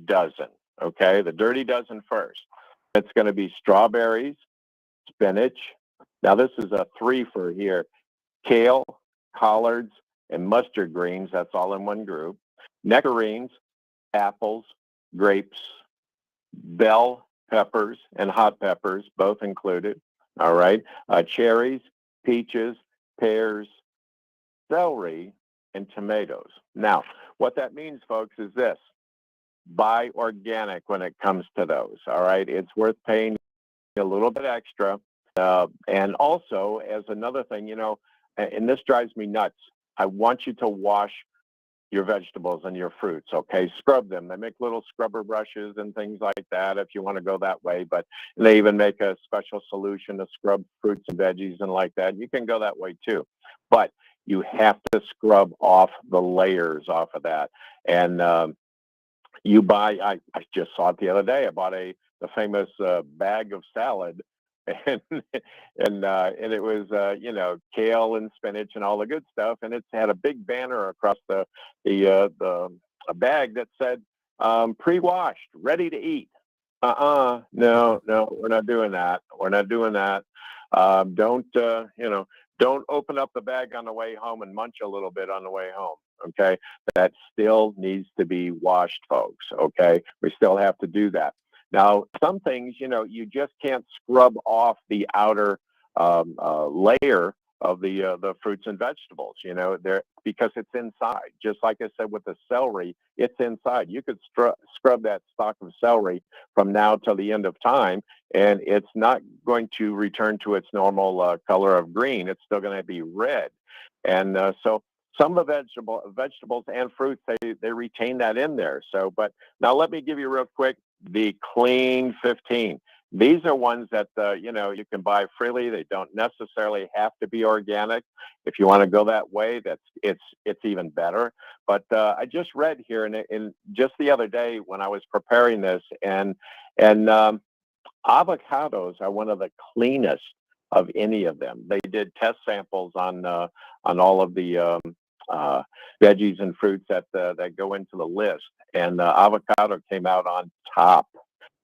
dozen. Okay, the dirty dozen first. It's going to be strawberries, spinach. Now this is a three for here: kale, collards, and mustard greens. That's all in one group. Nectarines, apples, grapes, bell peppers, and hot peppers, both included. All right. Cherries, peaches, pears, celery, and tomatoes. Now, what that means, folks, is this: buy organic when it comes to those. All right. It's worth paying a little bit extra. And also, as another thing, and this drives me nuts, I want you to wash your vegetables and your fruits, okay? Scrub them. They make little scrubber brushes and things like that if you want to go that way, but they even make a special solution to scrub fruits and veggies and like that. You can go that way too, but you have to scrub off the layers off of that. And you buy, I just saw it the other day, I bought the famous bag of salad, and it was kale and spinach and all the good stuff, and it's had a big banner across the a bag that said pre-washed, ready to eat. No, we're not doing that. We're not doing that. Don't open up the bag on the way home and munch a little bit on the way home. Okay, that still needs to be washed, folks. Okay, we still have to do that. Now, some things, you just can't scrub off the outer layer of the fruits and vegetables, because it's inside. Just like I said with the celery, it's inside. You could scrub that stalk of celery from now till the end of time, and it's not going to return to its normal color of green. It's still going to be red. And so some of the vegetables and fruits, they retain that in there. So, but now let me give you real quick the Clean 15. These are ones that you can buy freely. They don't necessarily have to be organic. If you want to go that way, it's even better. But I just read here in just the other day when I was preparing this, and avocados are one of the cleanest of any of them. They did test samples on all of the veggies and fruits that go into the list, and avocado came out on top.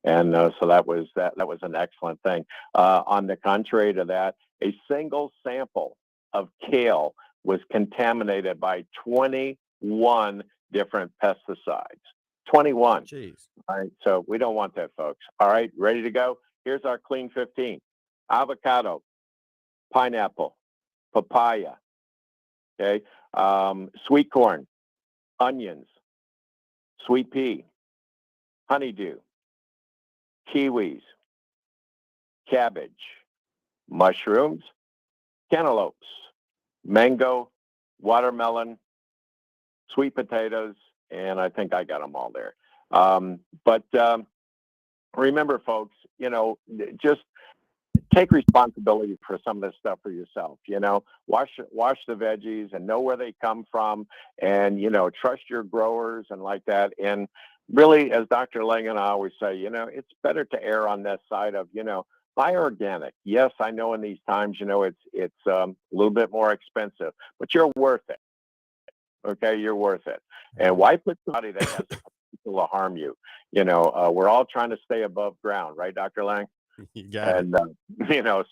And so that was an excellent thing. On the contrary to that, a single sample of kale was contaminated by 21 different pesticides. 21. Jeez. All right. So we don't want that, folks. All right. Ready to go? Here's our Clean 15. Avocado, pineapple, papaya, okay, sweet corn, onions, sweet pea, honeydew, kiwis, cabbage, mushrooms, cantaloupes, mango, watermelon, sweet potatoes, and I think I got them all there. But remember, folks, just take responsibility for some of this stuff for yourself. Wash the veggies and know where they come from, and trust your growers and like that. And really, as Dr. Lange and I always say, it's better to err on this side of buy organic. Yes, I know in these times, it's a little bit more expensive, but you're worth it. Okay, you're worth it. And why put somebody that has the potential to harm you? We're all trying to stay above ground, right, Dr. Lange? You got it. And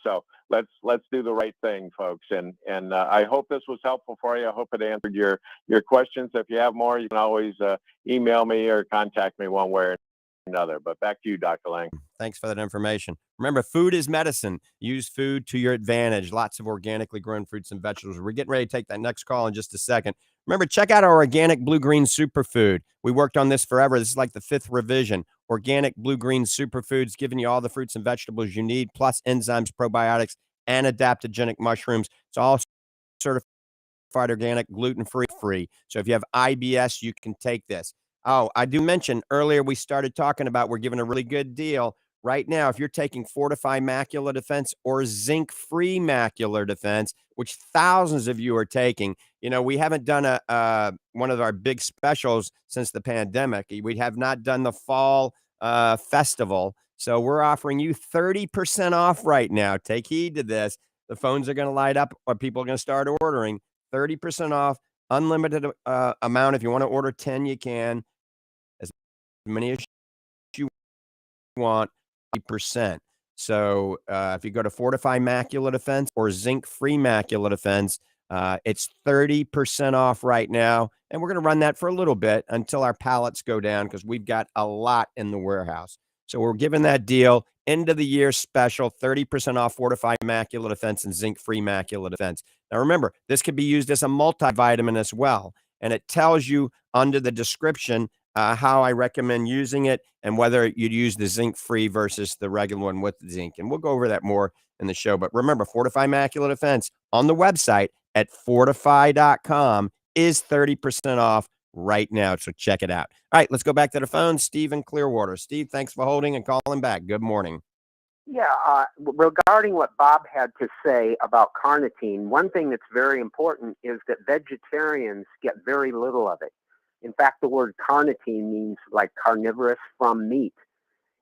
so let's do the right thing, folks. And I hope this was helpful for you. I hope it answered your questions. If you have more, you can always email me or contact me one way or another. But back to you, Dr. Lange. Thanks for that information. Remember, food is medicine. Use food to your advantage. Lots of organically grown fruits and vegetables. We're getting ready to take that next call in just a second. Remember, check out our organic blue-green superfood. We worked on this forever. This is like the 5th revision. Organic blue-green superfoods, giving you all the fruits and vegetables you need, plus enzymes, probiotics, and adaptogenic mushrooms. It's all certified organic, gluten-free. So if you have IBS, you can take this. Oh, I do mention earlier we started talking about we're giving a really good deal. Right now, if you're taking Fortify Macular Defense or zinc-free Macular Defense, which thousands of you are taking, we haven't done one of our big specials since the pandemic. We have not done the fall festival. So we're offering you 30% off right now. Take heed to this. The phones are going to light up, or people are going to start ordering. 30% off, unlimited amount. If you want to order 10, you can. many as you want, 50%. So if you go to Fortify Macular Defense or Zinc-Free Macular Defense, it's 30% off right now. And we're going to run that for a little bit until our pallets go down because we've got a lot in the warehouse. So we're giving that deal, end of the year special, 30% off Fortify Macular Defense and Zinc-Free Macular Defense. Now remember, this could be used as a multivitamin as well. And it tells you under the description how I recommend using it and whether you'd use the zinc-free versus the regular one with zinc. And we'll go over that more in the show. But remember, Fortify Macular Defense on the website at fortify.com is 30% off right now. So check it out. All right, let's go back to the phone. Steve in Clearwater. Steve, thanks for holding and calling back. Good morning. Yeah, regarding what Bob had to say about carnitine, one thing that's very important is that vegetarians get very little of it. In fact, the word carnitine means like carnivorous from meat,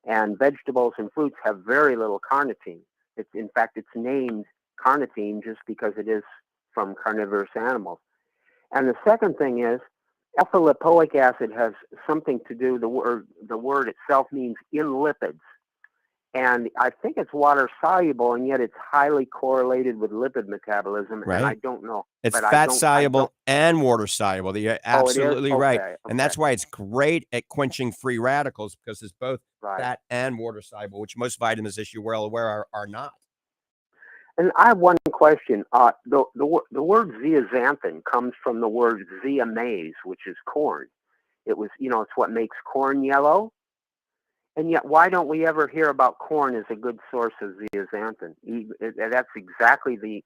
and vegetables and fruits have very little carnitine. In fact, it's named carnitine just because it is from carnivorous animals. And the second thing is alpha-lipoic acid has something to do, the word itself means in lipids. And I think it's water soluble, and yet it's highly correlated with lipid metabolism. Right. And I don't know. It's fat soluble and water soluble. You're absolutely right. Okay. And that's why it's great at quenching free radicals because it's both fat and water soluble, which most vitamins, as you're well aware, are not. And I have one question. The word zeaxanthin comes from the word zea maize, which is corn. It's what makes corn yellow. And yet, why don't we ever hear about corn as a good source of zeaxanthin? That's exactly the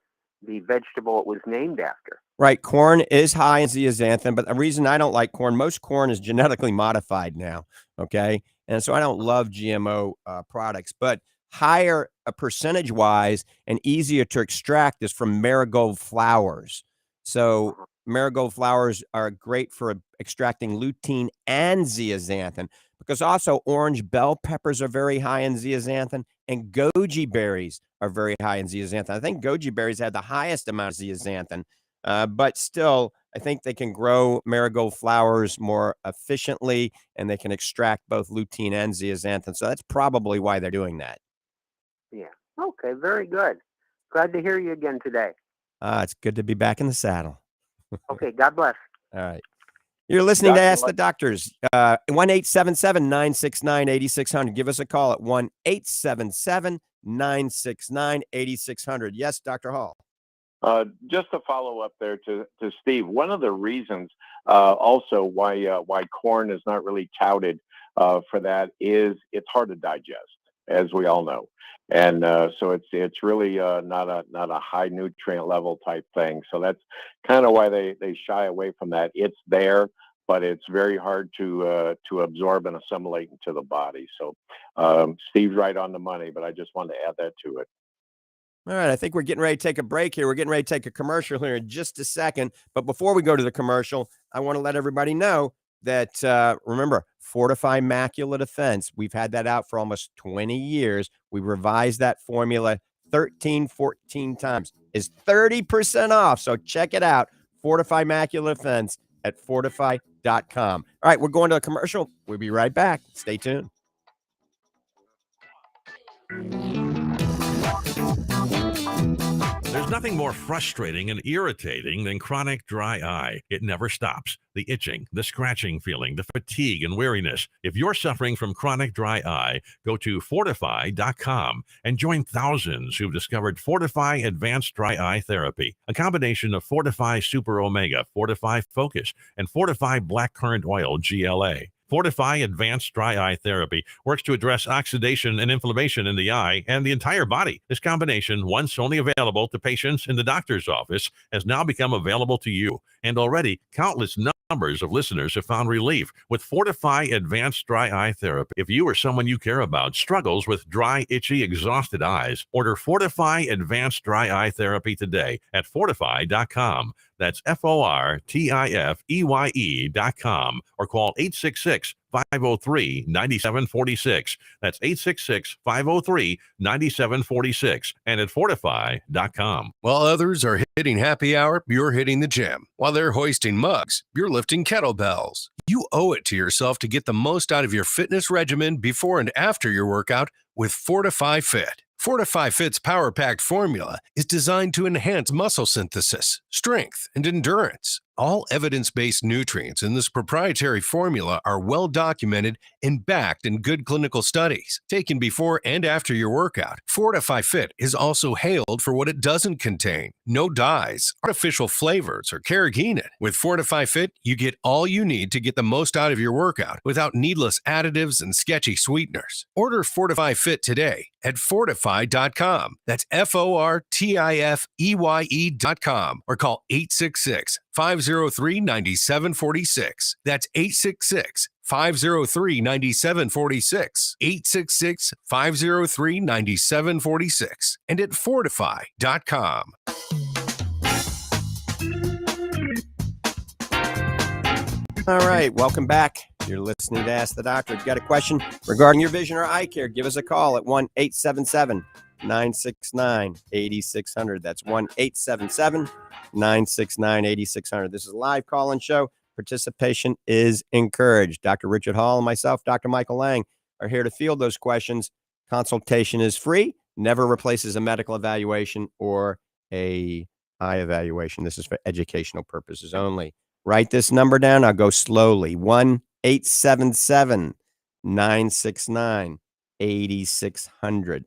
vegetable it was named after. Right. Corn is high in zeaxanthin, but the reason I don't like corn, most corn is genetically modified now. Okay. And so I don't love GMO products, but higher percentage-wise and easier to extract is from marigold flowers. So marigold flowers are great for extracting lutein and zeaxanthin because also orange bell peppers are very high in zeaxanthin and goji berries are very high in zeaxanthin. I think goji berries have the highest amount of zeaxanthin, but still, I think they can grow marigold flowers more efficiently and they can extract both lutein and zeaxanthin. So that's probably why they're doing that. Yeah. Okay. Very good. Glad to hear you again today. It's good to be back in the saddle. Okay. God bless. All right. You're listening to Ask the Doctors. 1-877-969-8600. Give us a call at 1-877-969-8600. Yes, Dr. Hall. Just to follow up there to Steve, one of the reasons also why corn is not really touted for that is it's hard to digest, as we all know. And so it's really not a high nutrient level type thing. So that's kind of why they shy away from that. It's there, but it's very hard to absorb and assimilate into the body. So Steve's right on the money, but I just wanted to add that to it. All right, I think we're getting ready to take a break here. We're getting ready to take a commercial here in just a second. But before we go to the commercial, I want to let everybody know that, remember, Fortify Macular Defense, we've had that out for almost 20 years. We revised that formula 13, 14 times. Is 30% off. So check it out. Fortify Macular Defense at fortify.com. All right, we're going to a commercial. We'll be right back. Stay tuned. There's nothing more frustrating and irritating than chronic dry eye. It never stops. The itching, the scratching feeling, the fatigue and weariness. If you're suffering from chronic dry eye, go to fortify.com and join thousands who've discovered Fortify Advanced Dry Eye Therapy, a combination of Fortify Super Omega, Fortify Focus, and Fortify Black Currant Oil GLA. Fortify Advanced Dry Eye Therapy works to address oxidation and inflammation in the eye and the entire body. This combination, once only available to patients in the doctor's office, has now become available to you. And already, countless numbers of listeners have found relief with Fortify Advanced Dry Eye Therapy. If you or someone you care about struggles with dry, itchy, exhausted eyes, order Fortify Advanced Dry Eye Therapy today at fortify.com. That's FORTIFEYE.com or call 866-503-9746. That's 866-503-9746 and at fortify.com. While others are hitting happy hour, you're hitting the gym. While they're hoisting mugs, you're lifting kettlebells. You owe it to yourself to get the most out of your fitness regimen before and after your workout with Fortify Fit. Fortify Fit's power-packed formula is designed to enhance muscle synthesis, strength, and endurance. All evidence-based nutrients in this proprietary formula are well documented and backed in good clinical studies. Taken before and after your workout, Fortify Fit is also hailed for what it doesn't contain. No dyes, artificial flavors, or carrageenan. With Fortify Fit, you get all you need to get the most out of your workout without needless additives and sketchy sweeteners. Order Fortify Fit today at fortify.com. That's FORTIFEYE.com or call 866-503-9746. That's 866-503-9746. 866-503-9746. And at fortify.com. All right, welcome back. You're listening to Ask the Doctor. If you've got a question regarding your vision or eye care, give us a call at 1-877-969-8600. That's 1-877-969-8600. This is a live call-in show. Participation is encouraged. Dr. Richard Hall and myself, Dr. Michael Lange, are here to field those questions. Consultation is free, never replaces a medical evaluation or a eye evaluation. This is for educational purposes only. Write this number down. I'll go slowly. 1-877-969-8600.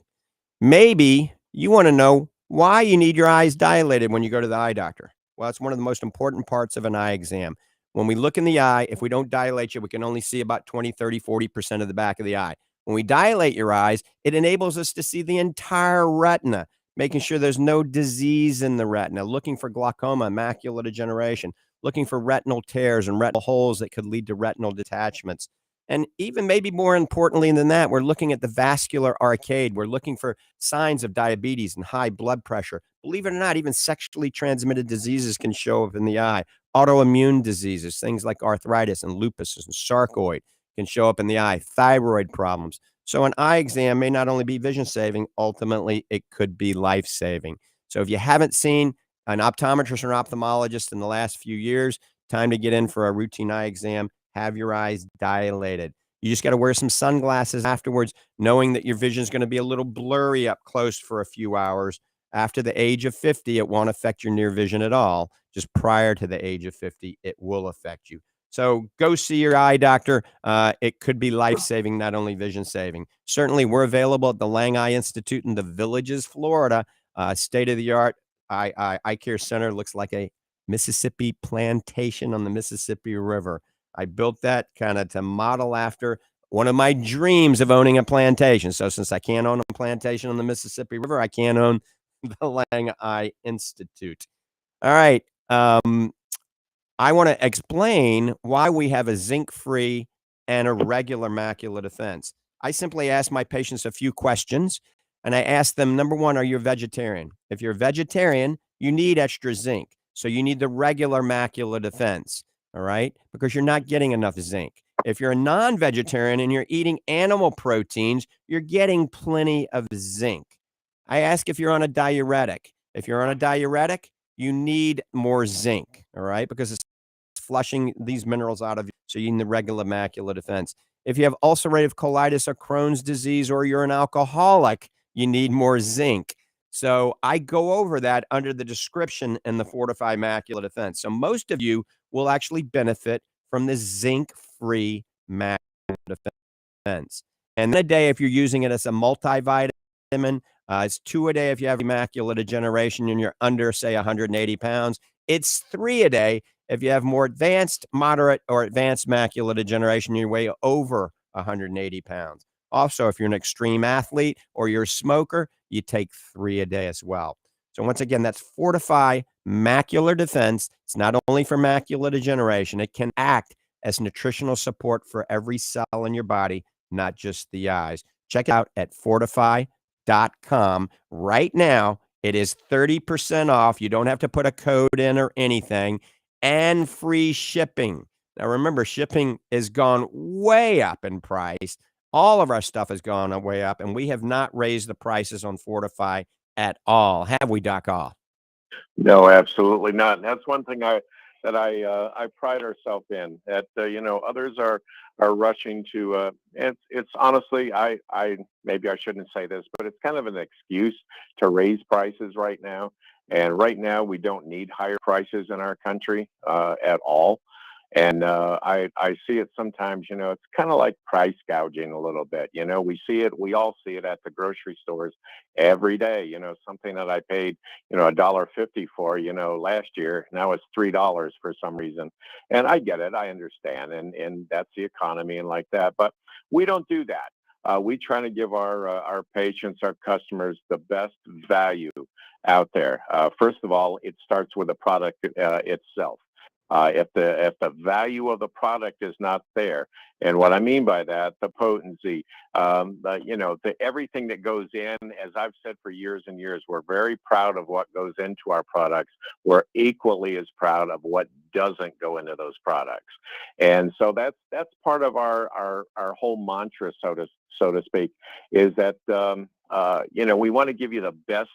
Maybe you want to know why you need your eyes dilated when you go to the eye doctor. Well, it's one of the most important parts of an eye exam. When we look in the eye, if we don't dilate you, we can only see about 20, 30, 40% of the back of the eye. When we dilate your eyes, it enables us to see the entire retina, making sure there's no disease in the retina, looking for glaucoma, macular degeneration, looking for retinal tears and retinal holes that could lead to retinal detachments. And even maybe more importantly than that, we're looking at the vascular arcade. We're looking for signs of diabetes and high blood pressure. Believe it or not, even sexually transmitted diseases can show up in the eye. Autoimmune diseases, things like arthritis and lupus and sarcoid can show up in the eye. Thyroid problems. So an eye exam may not only be vision saving, ultimately it could be life saving. So if you haven't seen an optometrist or an ophthalmologist in the last few years, time to get in for a routine eye exam. Have your eyes dilated. You just got to wear some sunglasses afterwards, knowing that your vision is going to be a little blurry up close for a few hours. After the age of 50, it won't affect your near vision at all. Just prior to the age of 50, it will affect you. So go see your eye doctor. It could be life-saving, not only vision-saving. Certainly, we're available at the Lange Eye Institute in the Villages, Florida. State-of-the-art eye care center. Looks like a Mississippi plantation on the Mississippi River. I built that kind of to model after one of my dreams of owning a plantation. So since I can't own a plantation on the Mississippi River, I can't own the Lange Eye Institute. All right. I want to explain why we have a zinc-free and a regular macular defense. I simply ask my patients a few questions, and I ask them, number one, are you a vegetarian? If you're a vegetarian, you need extra zinc. So you need the regular macular defense. All right, because you're not getting enough zinc. If you're a non-vegetarian and you're eating animal proteins, you're getting plenty of zinc. I ask if you're on a diuretic. If you're on a diuretic, you need more zinc, all right, because it's flushing these minerals out of you, so you need the regular macular defense. If you have ulcerative colitis or Crohn's disease, or you're an alcoholic, you need more zinc. So I go over that under the description in the Fortify Macular Defense. So most of you will actually benefit from this zinc-free macular defense. And then a day, if you're using it as a multivitamin, it's 2 a day if you have macular degeneration and you're under, say, 180 pounds. It's 3 a day if you have more advanced, moderate, or advanced macular degeneration, you weigh over 180 pounds. Also, if you're an extreme athlete or you're a smoker, you take 3 a day as well. So once again, that's Fortify Macular Defense. It's not only for macular degeneration. It can act as nutritional support for every cell in your body, not just the eyes. Check it out at fortify.com right now. It is 30% off. You don't have to put a code in or anything, and free shipping. Now, remember, shipping has gone way up in price. All of our stuff has gone way up, and we have not raised the prices on Fortify at all. Have we, Doc All? No, absolutely not. And that's one thing I pride ourselves in. That others are rushing to. It's honestly, I maybe I shouldn't say this, but it's kind of an excuse to raise prices right now. And right now, we don't need higher prices in our country at all. And I see it sometimes, it's kind of like price gouging a little bit. We all see it at the grocery stores every day. Something that I paid, $1.50 for, last year, now it's $3 for some reason. And I get it, I understand, and that's the economy and like that. But we don't do that. We try to give our patients, our customers, the best value out there. First of all, it starts with the product itself. If the value of the product is not there, and what I mean by that, the potency, everything that goes in, as I've said for years and years, we're very proud of what goes into our products. We're equally as proud of what doesn't go into those products, and so that's part of our whole mantra, so to speak, is that we want to give you the best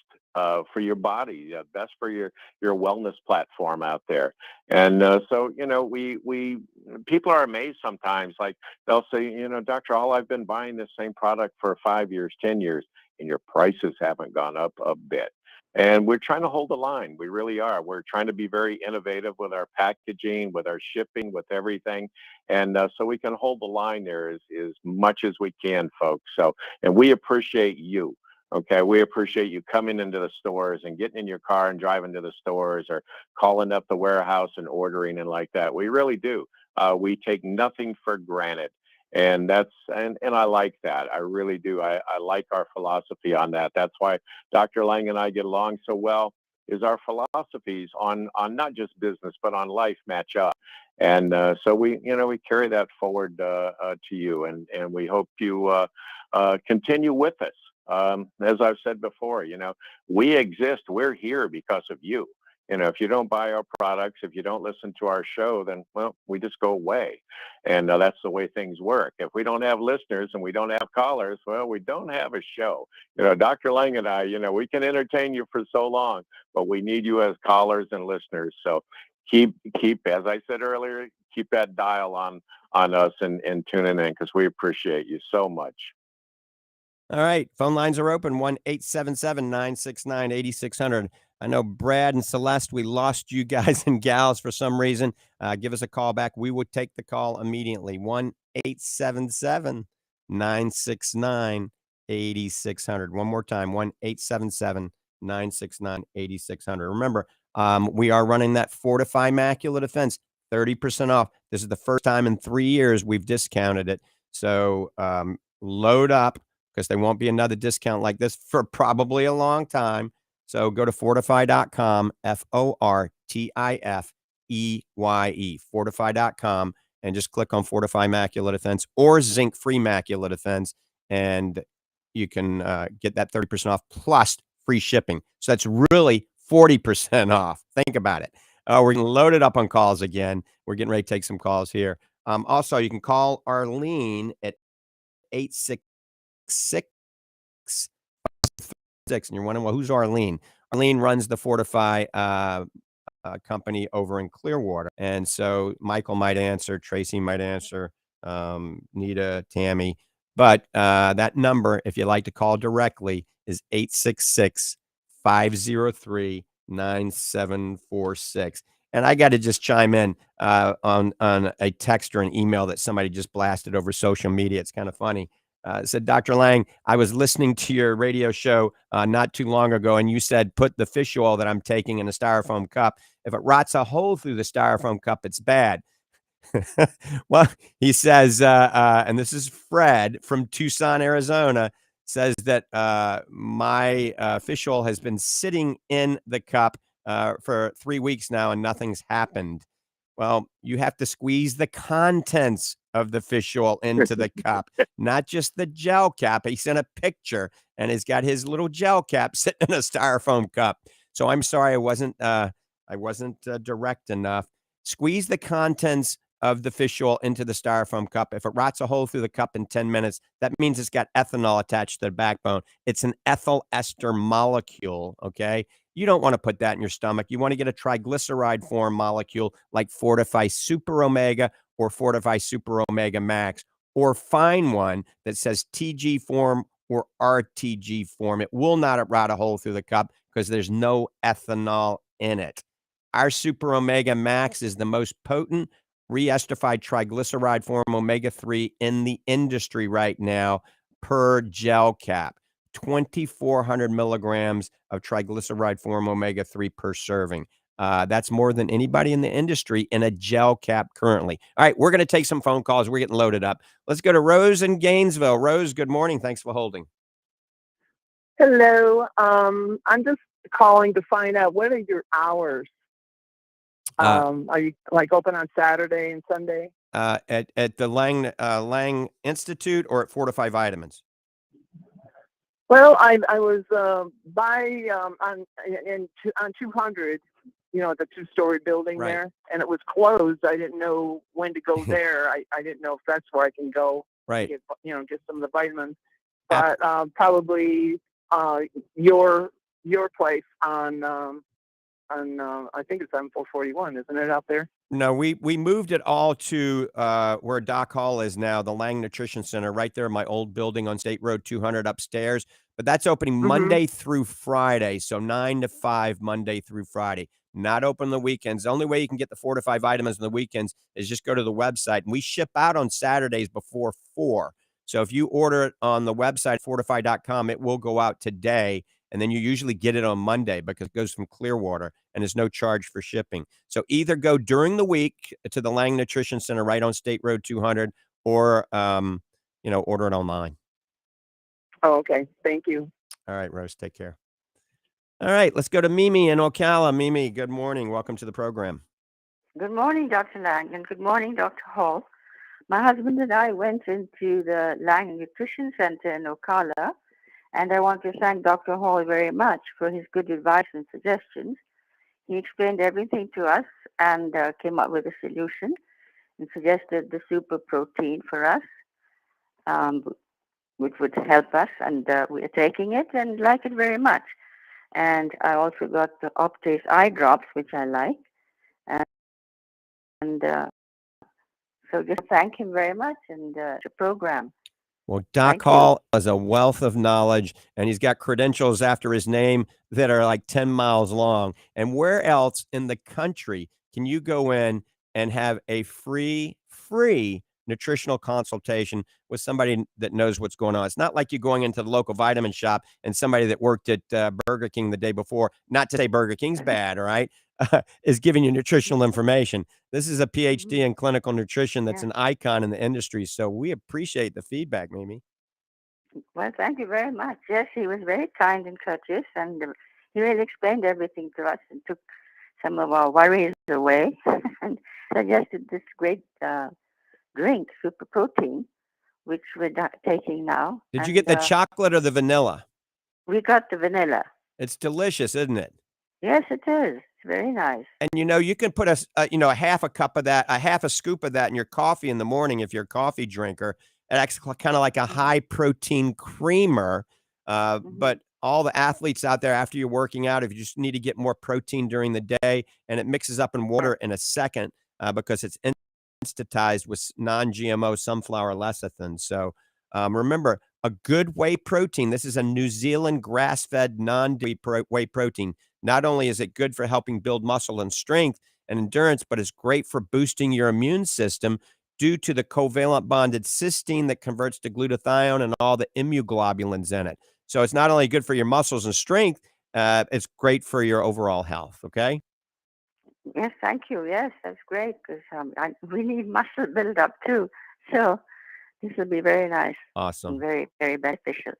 for your body, best for your wellness platform out there. And so, we people are amazed sometimes. Like they'll say, Dr. Hall, I've been buying this same product for 5 years, 10 years, and your prices haven't gone up a bit. And we're trying to hold the line. We really are. We're trying to be very innovative with our packaging, with our shipping, with everything. And so we can hold the line there as much as we can, folks. So, and we appreciate you. Okay, we appreciate you coming into the stores and getting in your car and driving to the stores or calling up the warehouse and ordering and like that. We really do. We take nothing for granted. And I like that. I really do. I like our philosophy on that. That's why Dr. Lange and I get along so well, is our philosophies on not just business, but on life match up. And so we carry that forward to you, and we hope you continue with us. As I've said before, we exist. We're here because of you. If you don't buy our products, if you don't listen to our show, then, well, we just go away. And that's the way things work. If we don't have listeners and we don't have callers, well, we don't have a show. Dr. Lange and I, we can entertain you for so long, but we need you as callers and listeners. So keep, as I said earlier, keep that dial on us and tuning in, because we appreciate you so much. All right. Phone lines are open. 1-877-969-8600. I know Brad and Celeste, we lost you guys and gals for some reason. Give us a call back. We would take the call immediately. 1-877-969-8600. One more time. 1-877-969-8600. Remember, we are running that Fortify Macular Defense, 30% off. This is the first time in 3 years we've discounted it. So load up, because there won't be another discount like this for probably a long time. So go to fortify.com, FORTIFEYE, fortify.com, and just click on Fortify Macular Defense or Zinc Free Macular Defense, and you can get that 30% off plus free shipping. So that's really 40% off. Think about it. We're getting loaded up on calls again. We're getting ready to take some calls here. Also, you can call Arlene at 866 and you're wondering, well, who's Arlene? Arlene runs the Fortify company over in Clearwater, and so Michael might answer, Tracy might answer, Nita, Tammy, but that number, if you'd like to call directly, is 866-503-9746. And I got to just chime in on a text or an email that somebody just blasted over social media. It's kind of funny. Said, Dr. Lange, I was listening to your radio show not too long ago, and you said, put the fish oil that I'm taking in a styrofoam cup. If it rots a hole through the styrofoam cup, it's bad. Well, he says, and this is Fred from Tucson, Arizona, says that my fish oil has been sitting in the cup for 3 weeks now, and nothing's happened. Well, you have to squeeze the contents of the fish oil into the cup, not just the gel cap. He sent a picture and he's got his little gel cap sitting in a styrofoam cup. So I'm sorry I wasn't direct enough. Squeeze the contents of the fish oil into the styrofoam cup. If it rots a hole through the cup in 10 minutes, that means it's got ethanol attached to the backbone. It's an ethyl ester molecule, okay? You don't want to put that in your stomach. You want to get a triglyceride form molecule like Fortify Super Omega or Fortify Super Omega Max, or find one that says TG form or RTG form. It will not rot a hole through the cup because there's no ethanol in it. Our Super Omega Max is the most potent re-esterified triglyceride form omega-3 in the industry right now per gel cap. 2,400 milligrams of triglyceride form omega-3 per serving. That's more than anybody in the industry in a gel cap currently. All right, we're going to take some phone calls. We're getting loaded up. Let's go to Rose in Gainesville. Rose, good morning. Thanks for holding. Hello. I'm just calling to find out, what are your hours? Are you like open on Saturday and Sunday? At the Lange Institute or at Fortify Vitamins? Well, I was on 200, the two-story building Right. there, and it was closed. I didn't know when to go there. I didn't know if that's where I can go. Right. Get some of the vitamins. But probably your place on I think it's on 441, isn't it, out there? No, we moved it all to where Doc Hall is now, the Lange Nutrition Center, right there in my old building on State Road 200 upstairs. But that's opening Monday through Friday, so 9 to 5 Monday through Friday. Not open the weekends. The only way you can get the Fortify Vitamins on the weekends is just go to the website. And we ship out on Saturdays before 4. So if you order it on the website, fortify.com, it will go out today. And then you usually get it on Monday because it goes from Clearwater and there's no charge for shipping. So either go during the week to the Lange Nutrition Center right on State Road 200 or, order it online. Oh, okay. Thank you. All right, Rose, take care. All right, let's go to Mimi in Ocala. Mimi, good morning. Welcome to the program. Good morning, Dr. Lange, and good morning, Dr. Hall. My husband and I went into the Lange Nutrition Center in Ocala, and I want to thank Dr. Hall very much for his good advice and suggestions. He explained everything to us and came up with a solution and suggested the super protein for us, which would help us, and we are taking it and like it very much. And I also got the Optase eye drops, which I like. And so just thank him very much and the program. Well, Doc Hall has a wealth of knowledge, and he's got credentials after his name that are like 10 miles long. And where else in the country can you go in and have a free nutritional consultation with somebody that knows what's going on? It's not like you're going into the local vitamin shop and somebody that worked at Burger King the day before, not to say Burger King's bad, all right, is giving you nutritional information. This is a PhD in clinical nutrition that's an icon in the industry. So we appreciate the feedback, Mimi. Well, thank you very much. Yes, he was very kind and courteous, and he really explained everything to us and took some of our worries away and suggested this great drink, Super Protein, which we're taking now. Did you get the chocolate or the vanilla? We got the vanilla. It's delicious, isn't it? Yes, it is. It's very nice. And you can put a half a cup of that, a half a scoop of that in your coffee in the morning if you're a coffee drinker. It acts kind of like a high protein creamer. But all the athletes out there, after you're working out, if you just need to get more protein during the day, and it mixes up in water in a second because it's instantized with non-GMO sunflower lecithin. So remember, a good whey protein. This is a New Zealand grass-fed non-dairy whey protein. Not only is it good for helping build muscle and strength and endurance, but it's great for boosting your immune system due to the covalent bonded cysteine that converts to glutathione and all the immunoglobulins in it. So it's not only good for your muscles and strength, it's great for your overall health. Okay. Yes, thank you. Yes, that's great because we need muscle build-up too. So this will be very nice. Awesome. And very, very beneficial.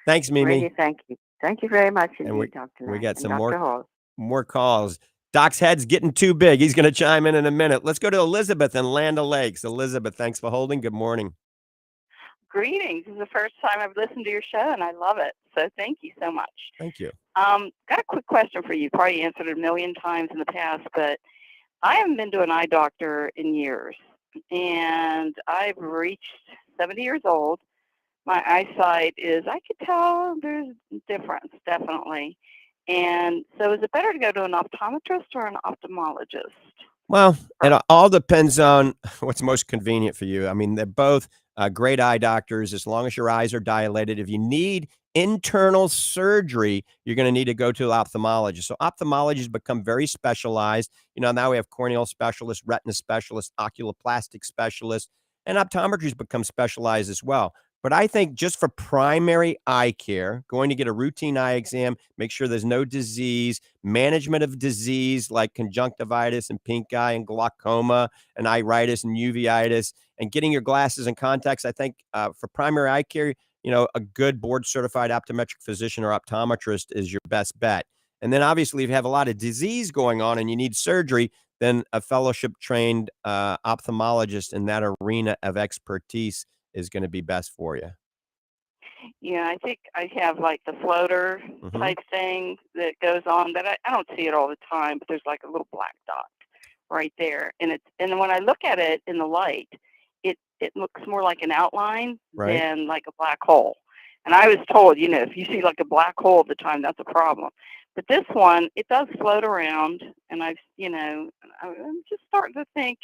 Thanks, Mimi. Really, thank you. Thank you very much And indeed, Dr. Lange. We got some Dr. Hall. more calls. Doc's head's getting too big. He's going to chime in a minute. Let's go to Elizabeth in Land O'Lakes. Elizabeth, thanks for holding. Good morning. Greetings. This is the first time I've listened to your show, and I love it. So thank you so much. Thank you. Got a quick question for you. Probably answered it a million times in the past, but I haven't been to an eye doctor in years, and I've reached 70 years old. My eyesight is, I could tell there's a difference, definitely. And so is it better to go to an optometrist or an ophthalmologist? Well, it all depends on what's most convenient for you. I mean, they're both great eye doctors as long as your eyes are dilated. If you need internal surgery, you're going to need to go to an ophthalmologist. So ophthalmologists become very specialized. Now we have corneal specialists, retina specialists, oculoplastic specialists, and optometry's become specialized as well. But I think just for primary eye care, going to get a routine eye exam, make sure there's no disease, management of disease like conjunctivitis and pink eye and glaucoma and iritis and uveitis, and getting your glasses and contacts. I think for primary eye care, a good board certified optometric physician or optometrist is your best bet. And then obviously if you have a lot of disease going on and you need surgery, then a fellowship trained ophthalmologist in that arena of expertise is going to be best for you. Yeah, I think I have like the floater type thing that goes on that I don't see it all the time, but there's like a little black dot right there. And when I look at it in the light, it looks more like an outline than like a black hole. And I was told, if you see like a black hole at the time, that's a problem. But this one, it does float around, and I'm just starting to think,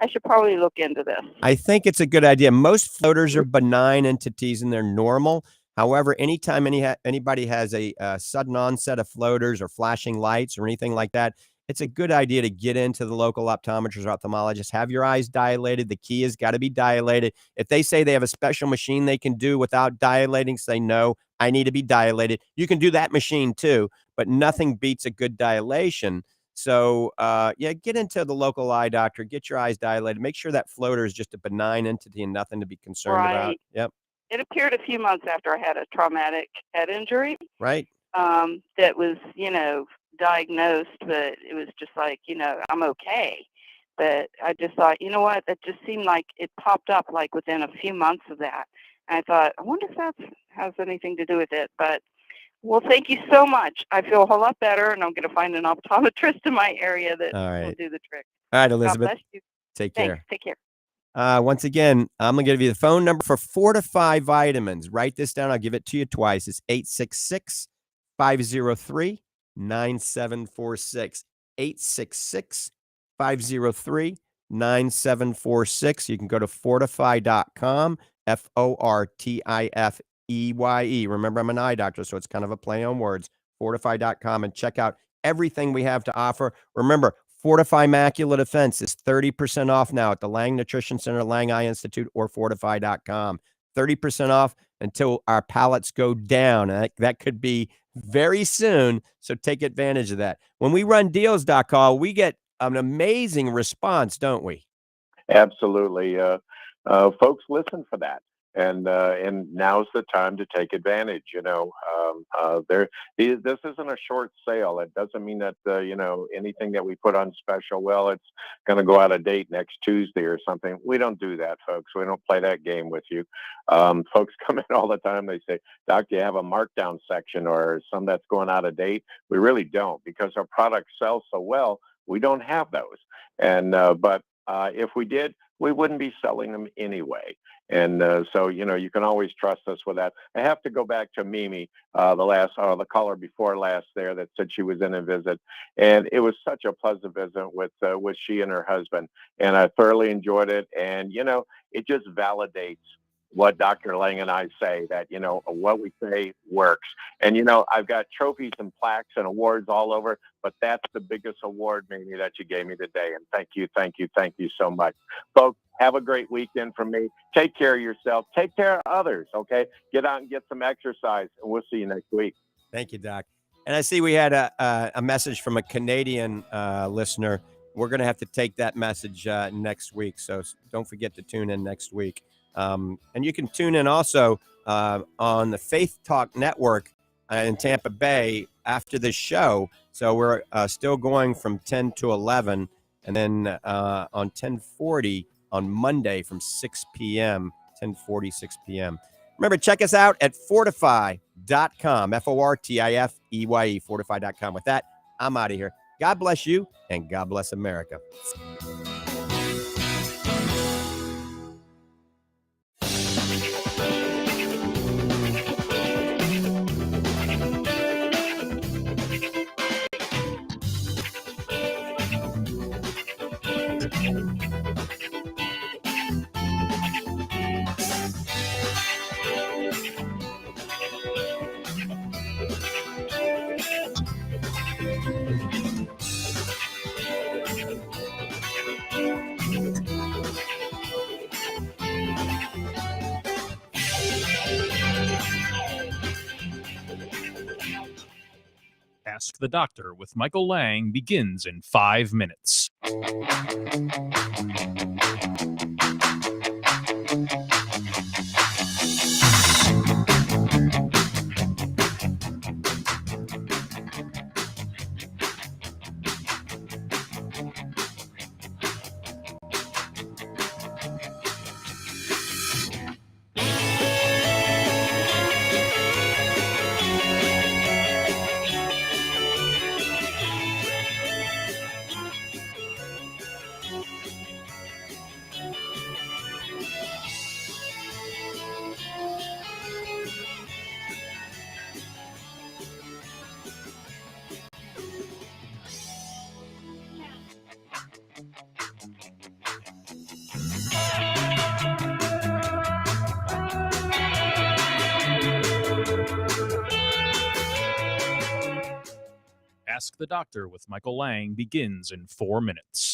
I should probably look into this. I think it's a good idea. Most floaters are benign entities and they're normal. However, anytime anybody has a sudden onset of floaters or flashing lights or anything like that, it's a good idea to get into the local optometrist or ophthalmologist. Have your eyes dilated. The key has got to be dilated. If they say they have a special machine they can do without dilating, say, no, I need to be dilated. You can do that machine too, but nothing beats a good dilation. So, get into the local eye doctor, get your eyes dilated, make sure that floater is just a benign entity and nothing to be concerned about. Yep. It appeared a few months after I had a traumatic head injury. Right. That was, diagnosed, but it was just like, I'm okay. But I just thought, you know what, that just seemed like it popped up like within a few months of that. And I thought, I wonder if that has anything to do with it. But well, thank you so much. I feel a whole lot better, and I'm going to find an optometrist in my area that will do the trick. All right, Elizabeth. God bless you. Take Thanks. care. Take care. Once again, I'm going to give you the phone number for Fortify Vitamins. Write this down. I'll give it to you twice. It's 866-503-9746. 866-503-9746. You can go to fortify.com, FORTIFEYE. Remember, I'm an eye doctor, so it's kind of a play on words. Fortify.com and check out everything we have to offer. Remember, Fortify Macular Defense is 30% off now at the Lange Nutrition Center, Lange Eye Institute, or fortify.com. 30% off until our pallets go down. That could be very soon, so take advantage of that. When we run deals, Doc Hall, we get an amazing response, don't we? Absolutely. Folks listen for that. And now's the time to take advantage. This isn't a short sale. It doesn't mean that anything that we put on special, well, it's going to go out of date next Tuesday or something. We don't do that, folks. We don't play that game with you. Folks come in all the time. They say, "Doc, do you have a markdown section or some that's going out of date?" We really don't, because our products sell so well. We don't have those. And but if we did, we wouldn't be selling them anyway. And so, you can always trust us with that. I have to go back to Mimi, the caller before last there that said she was in a visit. And it was such a pleasant visit with she and her husband. And I thoroughly enjoyed it. And, it just validates what Dr. Lange and I say, that, what we say works. And, I've got trophies and plaques and awards all over, but that's the biggest award, Mimi, that you gave me today. And thank you so much. Folks, have a great weekend from me. Take care of yourself. Take care of others, okay? Get out and get some exercise, and we'll see you next week. Thank you, Doc. And I see we had a message from a Canadian listener. We're going to have to take that message next week, so don't forget to tune in next week. And you can tune in also on the Faith Talk Network in Tampa Bay after the show. So we're still going from 10 to 11, and then on 10:40 on Monday from 6 p.m., 10:40, 6 p.m. Remember, check us out at fortify.com, Fortifeye, fortify.com. With that, I'm out of here. God bless you, and God bless America. Ask the Doctor with Michael Lange begins in 5 minutes. Ask the Doctor with Michael Lange begins in 4 minutes.